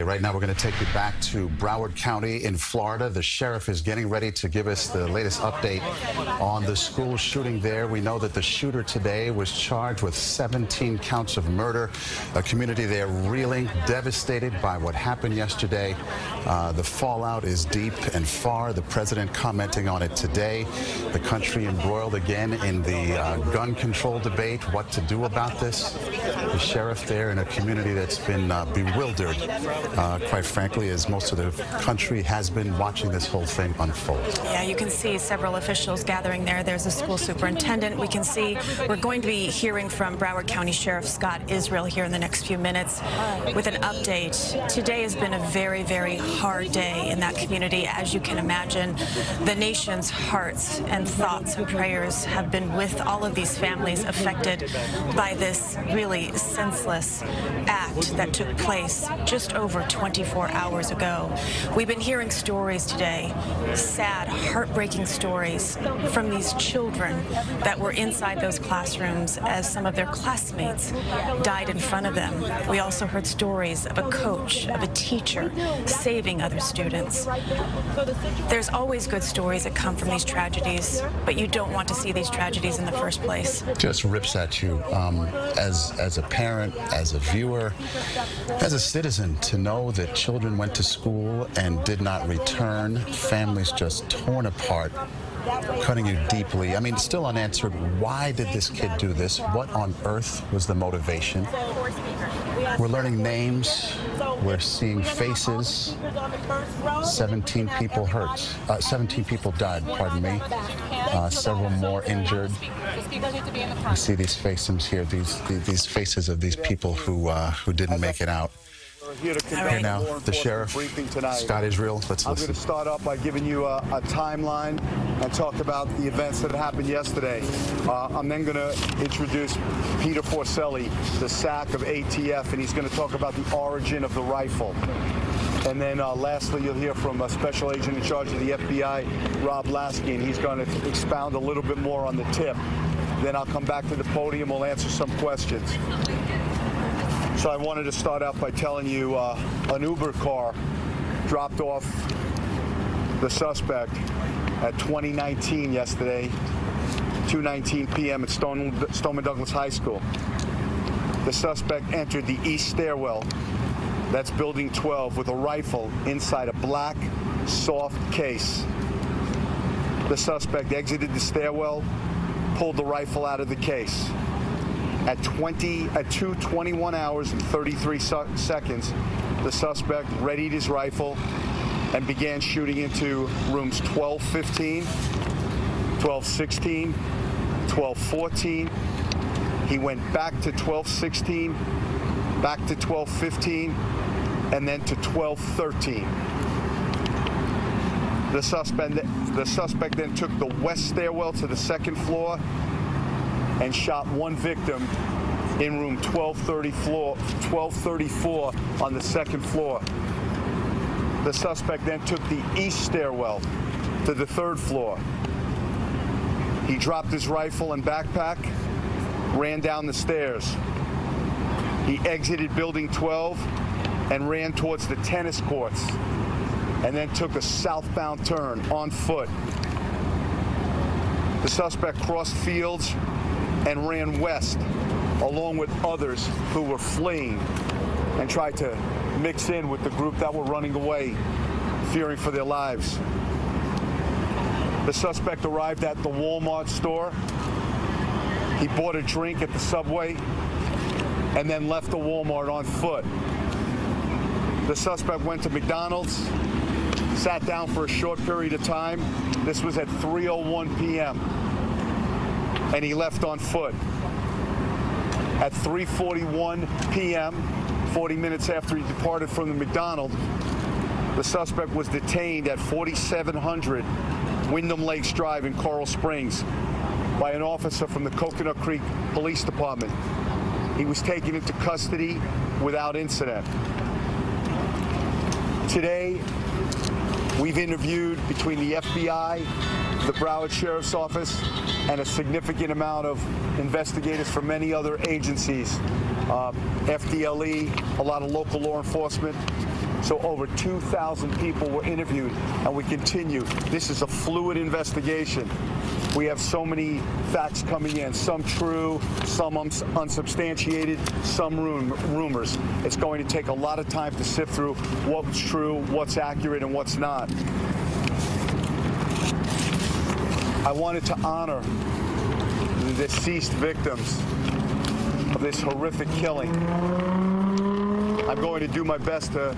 Right now, we're going to take you back to Broward County in Florida. The sheriff is getting ready to give us the latest update on the school shooting there. We know that the shooter today was charged with 17 counts of murder. A community there reeling, devastated by what happened yesterday. The fallout is deep and far. The president commenting on it today. The country embroiled again in the gun control debate. What to do about this? The sheriff there in a community that's been bewildered. Quite frankly, as most of the country has been watching this whole thing unfold. Yeah, you can see several officials gathering there. There's a school superintendent. We can see we're going to be hearing from Broward County Sheriff Scott Israel here in the next few minutes with an update. Today has been a very, very hard day in that community. As you can imagine, the nation's hearts and thoughts and prayers have been with all of these families affected by this really senseless act that took place just over 24 hours ago. We've been hearing stories today, sad, heartbreaking stories from these children that were inside those classrooms as some of their classmates died in front of them. We also heard stories of a coach, of a teacher saving other students. There's always good stories that come from these tragedies, but you don't want to see these tragedies in the first place. Just rips at you as a parent, as a viewer, as a citizen, to know that children went to school and did not return, families just torn apart, cutting you deeply. I mean, still unanswered. Why did this kid do this? What on earth was the motivation? We're learning names. We're seeing faces. 17 people hurt. 17 people died, pardon me. Several more injured. You see these faces here, these faces of these people who didn't make it out. Here now, the sheriff, Scott Israel. Let's listen. I'm going to start off by giving you a timeline and talk about the events that happened yesterday. I'm then going to introduce Peter Forcelli, the SAC of ATF, and he's going to talk about the origin of the rifle. And then lastly, you'll hear from a special agent in charge of the FBI, Rob Lasky, and he's going to expound a little bit more on the tip. Then I'll come back to the podium, we'll answer some questions. So I wanted to start out by telling you an Uber car dropped off the suspect at 2019 yesterday, 2:19 p.m. at Stoneman Douglas High School. The suspect entered the east stairwell, that's building 12, with a rifle inside a black, soft case. The suspect exited the stairwell, pulled the rifle out of the case. At 2:21 hours and 33 seconds, the suspect readied his rifle and began shooting into rooms 1215, 1216, 1214. He went back to 1216, back to 1215, and then to 1213. The suspect then took the west stairwell to the second floor and shot one victim in room 1234 on the second floor. The suspect then took the east stairwell to the third floor. He dropped his rifle and backpack, ran down the stairs. He exited building 12 and ran towards the tennis courts, and then took a southbound turn on foot. The suspect crossed fields and ran west, along with others who were fleeing, and tried to mix in with the group that were running away, fearing for their lives. The suspect arrived at the Walmart store. He bought a drink at the Subway and then left the Walmart on foot. The suspect went to McDonald's, sat down for a short period of time. This was at 3:01 p.m. and he left on foot. At 3:41 p.m., 40 minutes after he departed from the McDonald's, the suspect was detained at 4700 Wyndham Lakes Drive in Coral Springs by an officer from the Coconut Creek Police Department. He was taken into custody without incident. Today, we've interviewed between the FBI, the Broward Sheriff's Office, and a significant amount of investigators from many other agencies, FDLE, a lot of local law enforcement, So over 2,000 people were interviewed, and we continue. This is a fluid investigation. We have so many facts coming in, some true, some unsubstantiated, some rumors. It's going to take a lot of time to sift through what's true, what's accurate, and what's not. I wanted to honor the deceased victims of this horrific killing. I'm going to do my best to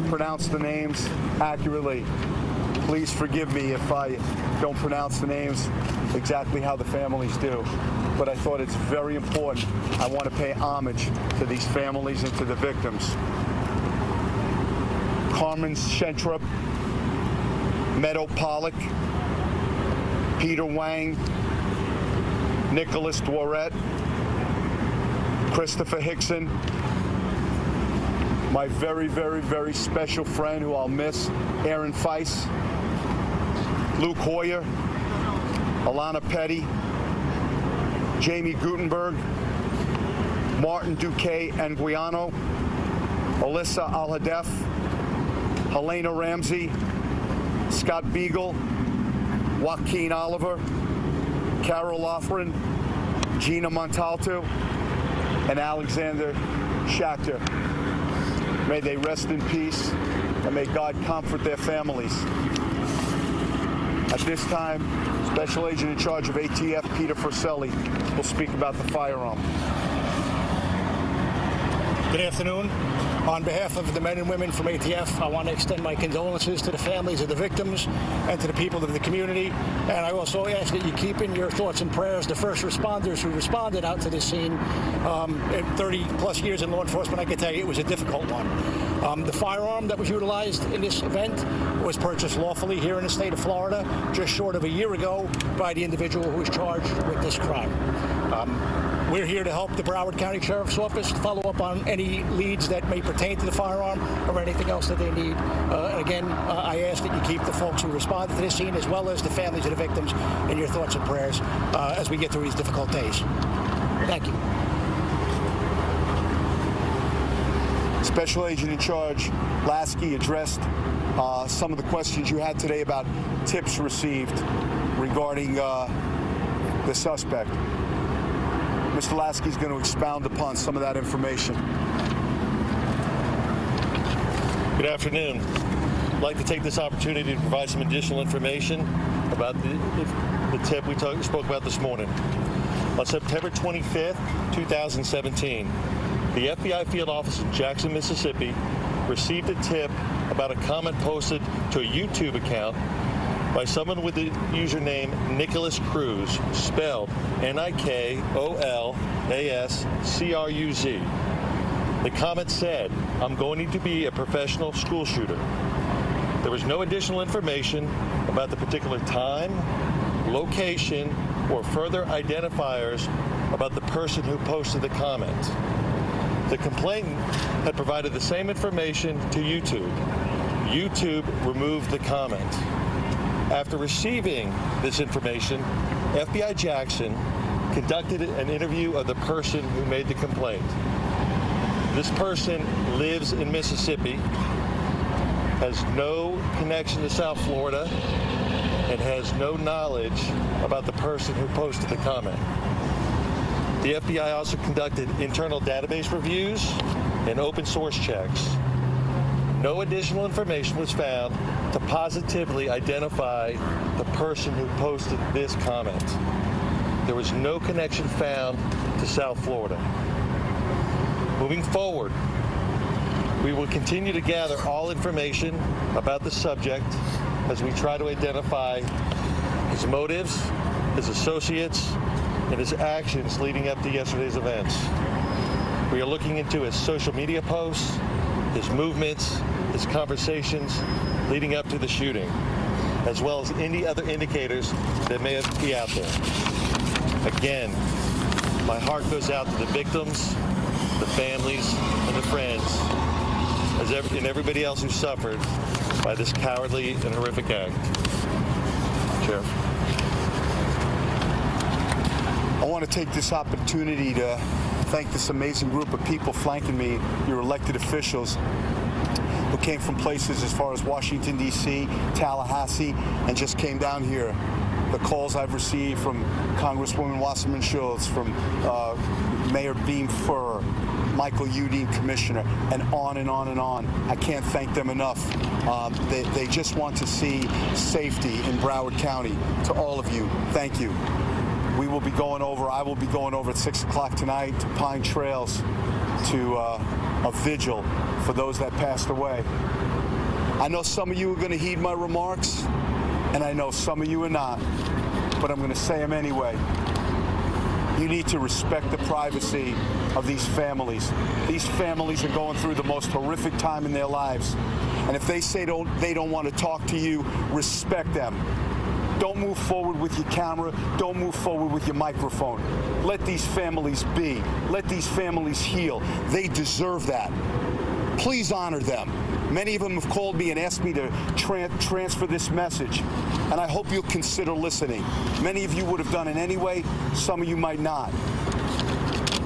pronounce the names accurately. Please forgive me if I don't pronounce the names exactly how the families do. But I thought it's very important. I want to pay homage to these families and to the victims. Carmen Schentrup, Meadow Pollock, Peter Wang, Nicholas Dworet, Christopher Hickson, my very, very, very special friend who I'll miss, Aaron Feiss, Luke Hoyer, Alana Petty, Jamie Gutenberg, Martin Duque Anguiano, Alyssa Al-Hadef, Helena Ramsey, Scott Beagle, Joaquin Oliver, Carol Loughran, Gina Montalto, and Alexander Schachter. May they rest in peace, and may God comfort their families. At this time, Special Agent in charge of ATF, Peter Forcelli, will speak about the firearm. Good afternoon. On behalf of the men and women from ATF, I want to extend my condolences to the families of the victims and to the people of the community. And I also ask that you keep in your thoughts and prayers the first responders who responded out to this scene. 30-plus years in law enforcement, I can tell you it was a difficult one. The firearm that was utilized in this event was purchased lawfully here in the state of Florida just short of a year ago by the individual who was charged with this crime. We're here to help the Broward County Sheriff's Office follow up on any leads that may pertain to the firearm or anything else that they need. Again, I ask that you keep the folks who responded to this scene as well as the families of the victims in your thoughts and prayers as we get through these difficult days. Thank you. Special Agent in charge Lasky addressed some of the questions you had today about tips received regarding the suspect. Mr. Lasky is going to expound upon some of that information. Good afternoon. I'd like to take this opportunity to provide some additional information about the tip we spoke about this morning. On September 25th, 2017, the FBI field office in Jackson, Mississippi, received a tip about a comment posted to a YouTube account by someone with the username Nicholas Cruz, spelled Nikolascruz. The comment said, "I'm going to be a professional school shooter." There was no additional information about the particular time, location, or further identifiers about the person who posted the comment. The complainant had provided the same information to YouTube. YouTube removed the comment. After receiving this information, FBI Jackson conducted an interview of the person who made the complaint. This person lives in Mississippi, has no connection to South Florida, and has no knowledge about the person who posted the comment. The FBI also conducted internal database reviews and open source checks. No additional information was found to positively identify the person who posted this comment. There was no connection found to South Florida. Moving forward, we will continue to gather all information about the subject as we try to identify his motives, his associates, and his actions leading up to yesterday's events. We are looking into his social media posts, his movements, his conversations leading up to the shooting, as well as any other indicators that may be out there. Again, my heart goes out to the victims, the families, and the friends, and everybody else who suffered by this cowardly and horrific act. Sheriff. I want to take this opportunity to thank this amazing group of people flanking me, your elected officials. who came from places as far as Washington, D.C., Tallahassee, and just came down here. The calls I've received from Congresswoman Wasserman Schultz, from Mayor Beam Furr, Michael Udine, Commissioner, and on and on and on. I can't thank them enough. They just want to see safety in Broward County. To all of you, thank you. We will be going over, I will be going over at 6 o'clock tonight to Pine Trails to a vigil for those that passed away. I know some of you are going to heed my remarks, and I know some of you are not, but I'm going to say them anyway. You need to respect the privacy of these families. These families are going through the most horrific time in their lives. And if they say they don't want to talk to you, respect them. Don't move forward with your camera. Don't move forward with your microphone. Let these families be. Let these families heal. They deserve that. Please honor them. Many of them have called me and asked me to transfer this message, and I hope you'll consider listening. Many of you would have done it anyway. Some of you might not.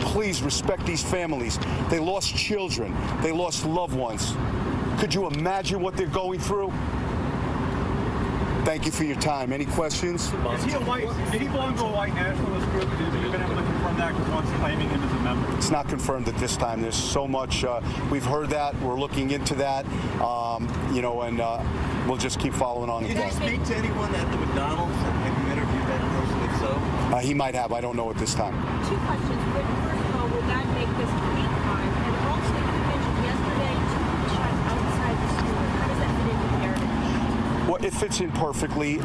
Please respect these families. They lost children. They lost loved ones. Could you imagine what they're going through? Thank you for your time. Any questions? Is he did he belong to a white nationalist group? Have you been able to confirm that because one's claiming him as a member? It's not confirmed at this time. There's so much. We've heard that. We're looking into that. You know, and we'll just keep following on. Did you speak to anyone at the McDonald's? Have you interviewed that person? If so? He might have. I don't know at this time. Two questions. First of all, will that make this a hate crime? And also, you mentioned yesterday two shots outside the school. How does that fit into the narrative? Well, it fits in perfectly.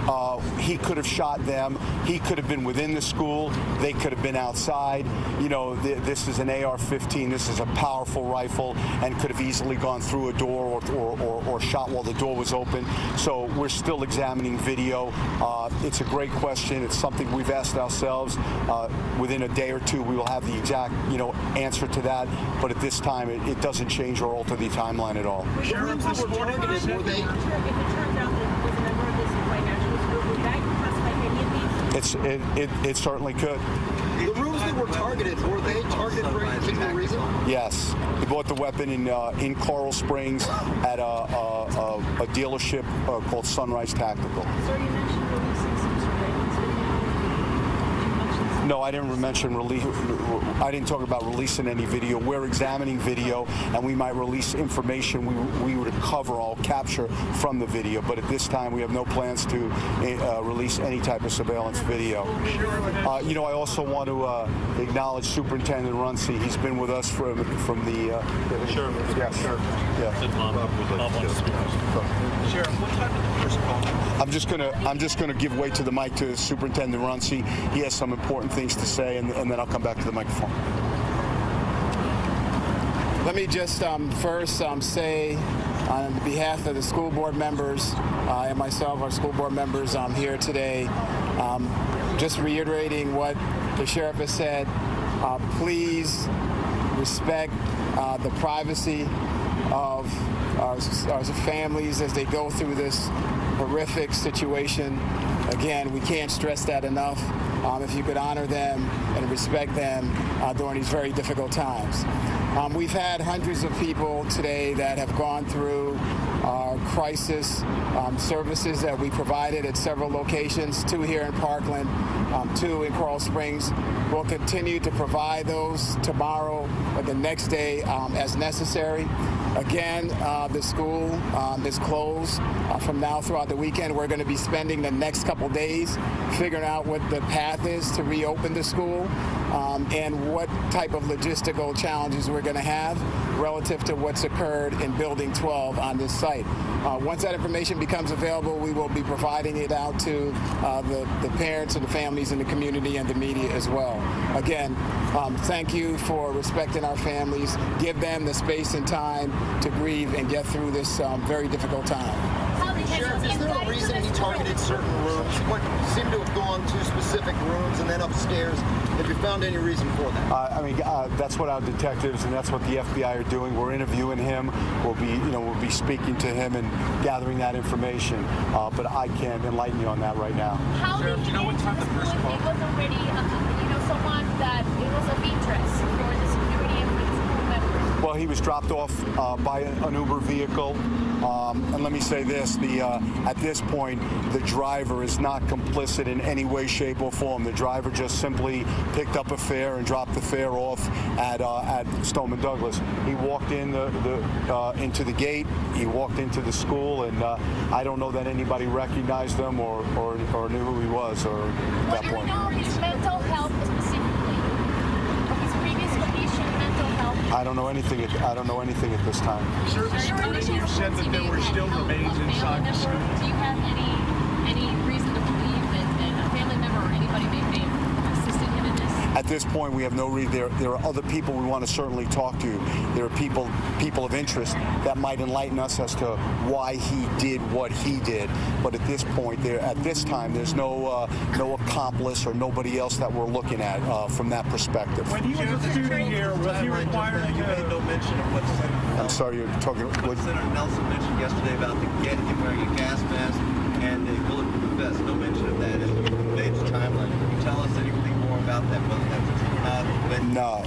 He could have shot them. He could have been within the school. They could have been outside. You know, this is an AR-15. This is a powerful rifle and could have easily gone through a door or shot while the door was open. So we're still examining video. It's a great question. It's something we've asked ourselves. Within a day or two, we will have the exact, answer to that. But at this time, it doesn't change or alter the timeline at all. Sheriff, this morning, If it turns out that was a member of this white nationalist group, would that classify any of these? It certainly could. The rooms that were targeted, were they targeted for any particular reason? Yes. He bought the weapon in Coral Springs at a dealership called Sunrise Tactical. Sir, you mentioned releasing some surveillance video. No, I didn't mention release. I didn't talk about releasing any video. We're examining video, and we might release information we would cover or capture from the video. But at this time, we have no plans to release any type of surveillance video. I also want to acknowledge Superintendent Runcie. He's been with us from the. Sure. Yeah, sure. Yeah. Sheriff, what time did the first call? I'm just gonna give way to the mic to Superintendent Runcie. He has some important things to say, and then I'll come back to the microphone. Let me just first say, on behalf of the school board members and myself, our school board members here today, just reiterating what the sheriff has said. Please respect the privacy of our families as they go through this horrific situation. Again, we can't stress that enough. If you could honor them and respect them during these very difficult times. We've had hundreds of people today that have gone through our crisis services that we provided at several locations, 2 here in Parkland, 2 in Coral Springs. We'll continue to provide those tomorrow or the next day as necessary. Again, the school is closed from now throughout the weekend. We're going to be spending the next couple days figuring out what the path is to reopen the school and what type of logistical challenges we're going to have relative to what's occurred in Building 12 on this site. Once that information becomes available, we will be providing it out to the parents and the families in the community and the media as well. Again, thank you for respecting our families. Give them the space and time to grieve and get through this very difficult time. Sheriff, is there a reason he targeted certain rooms? What seemed to have gone to specific rooms and then upstairs? Have you found any reason for that? That's what our detectives and that's what the FBI are doing. We're interviewing him. We'll be speaking to him and gathering that information. But I can't enlighten you on that right now. Sheriff, do you know what time the first call? It was already, someone that it was of interest for the security and for the school members. Well, he was dropped off by an Uber vehicle. And let me say this, at this point, the driver is not complicit in any way, shape, or form. The driver just simply picked up a fare and dropped the fare off at Stoneman Douglas. He walked in into the gate, he walked into the school, and I don't know that anybody recognized him or knew who he was or at that point. Do you know his mental health specifically? Of his previous condition, mental health? I don't know anything at this time. Sir, this morning you said that there were still remains inside the school. Do you have any reason to believe that a family member or anybody may have assisted him in this? At this point, we have no reason. There are other people we want to certainly talk to. There are people of interest that might enlighten us as to why he did what he did. But at this point, at this time, there's no accomplice or nobody else that we're looking at from that perspective. When he was a student here, was he required to... You made no mention of what Senator... I'm sorry, you're talking... What Senator Nelson mentioned yesterday about him wearing a gas mask and a bulletproof vest. No mention of that in today's timeline. Can you tell us anything more about that? Whether that's true or not?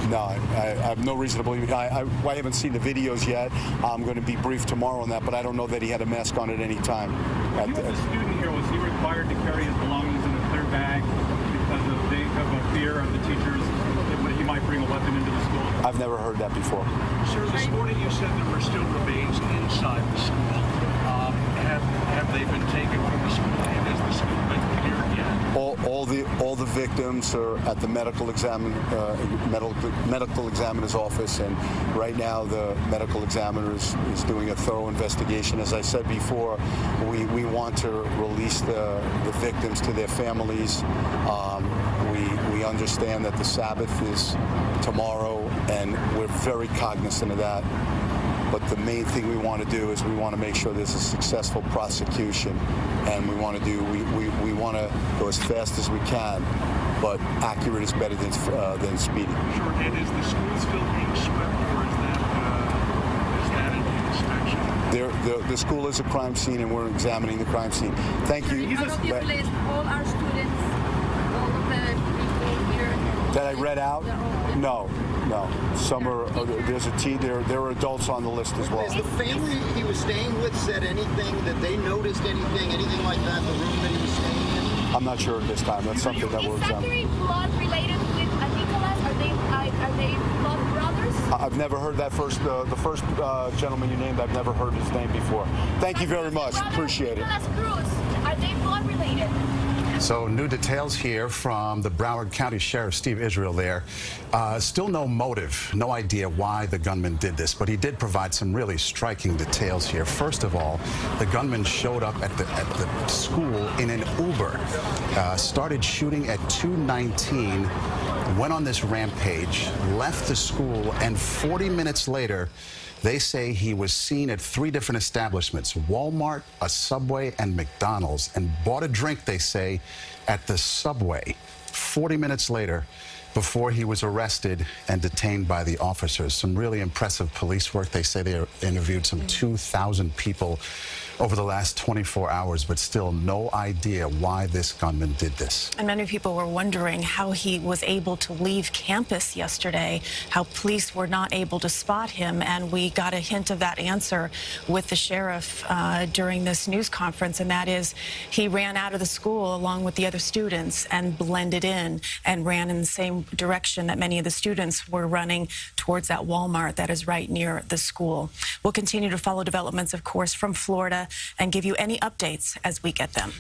No, I have no reason to believe it. I haven't seen the videos yet. I'm going to be briefed tomorrow on that, but I don't know that he had a mask on at any time. When he was a student here, was he required to carry his belongings in a clear bag because of a fear of the teachers that he might bring a weapon into the school? I've never heard that before. Sir, this morning you said there were still remains inside the school. Have they been taken from the school, and has the school been cleared yet? All the victims are at the medical examiner's office, and right now the medical examiner is doing a thorough investigation. As I said before, we want to release the victims to their families. We understand that the Sabbath is tomorrow, and we're very cognizant of that. But the main thing we want to do is we want to make sure there's a successful prosecution, and we want to go as fast as we can, but accurate is better than speedy. Sure. And is the school still being swept, or is that an inspection? The school is a crime scene, and we're examining the crime scene. Thank you. Out of your list, all our students, all of the people here. That I read out? No. Some are. There's a team. There are adults on the list as well. Has the family he was staying with said anything that they noticed anything like that in the room that he was staying in? I'm not sure at this time. That's something that we're examining. Is Zachary blood related with Nicholas? Are they blood brothers? I've never heard that the first gentleman you named. I've never heard his name before. Thank you very much. Appreciate it. Nicholas Cruz, are they blood related? So new details here from the Broward County Sheriff, Steve Israel there. Still no motive, no idea why the gunman did this, but he did provide some really striking details here. First of all, the gunman showed up at the school in an Uber, started shooting at 2:19, went on this rampage, left the school, and 40 minutes later, they say he was seen at 3 different establishments, Walmart, a Subway, and McDonald's, and bought a drink, they say, at the Subway 40 minutes later before he was arrested and detained by the officers. Some really impressive police work. They say they interviewed some 2,000 people over the last 24 hours, but still no idea why this gunman did this. And many people were wondering how he was able to leave campus yesterday, how police were not able to spot him, and we got a hint of that answer with the sheriff during this news conference, and that is he ran out of the school along with the other students and blended in and ran in the same direction that many of the students were running towards that Walmart that is right near the school. We'll continue to follow developments, of course, from Florida and give you any updates as we get them.